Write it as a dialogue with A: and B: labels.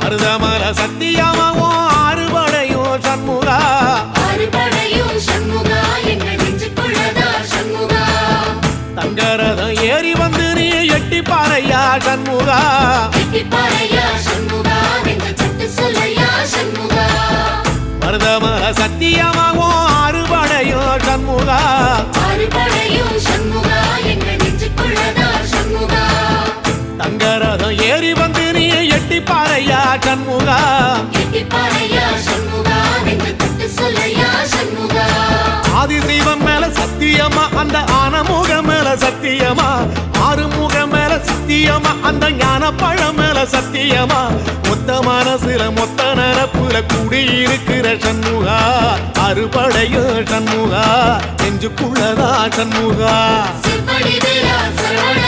A: மருதமல சத்தியமாவோ அறுபடையும் சண்முகா
B: அறுபடையும் சண்முகா எங்கள் நெஞ்சுக்குள்ளதா சண்முகா
A: தங்கரதம் ஏறி வந்து நீ எட்டி பாறையா சண்முகா
B: எட்டி பாறையா சண்முகா எங்கள் சட்டு சொல்லையா சண்முகா
A: மருதமல சத்தியமாவோ அறுபடையும் சண்முகா
B: அறுபடையும் சண்முகா எங்கள் நெஞ்சுக்குள்ளதா சண்முகா
A: தங்கரதம் ஏறி வந்து நீ எட்டி பாறையா சண்முகா
B: எட்டி பாறையா சண்முகா எங்கள் சட்டு சொல்லையா சண்முகா
A: ஆதிசைவம் மேல சத்தியமா அந்த ஆனமுக மேல சத்தியமா ஆறுமுக மேல சத்தியமா அந்த ஞான பழம் மேல சத்தியமா மொத்த மனசுல மொத்த நரப்புல குடியிருக்கிற சண்முகா அறுபடையும் சண்முகா நெஞ்சுக்குள்ளதா சண்முகா
B: சிற்படி வீரா சரவண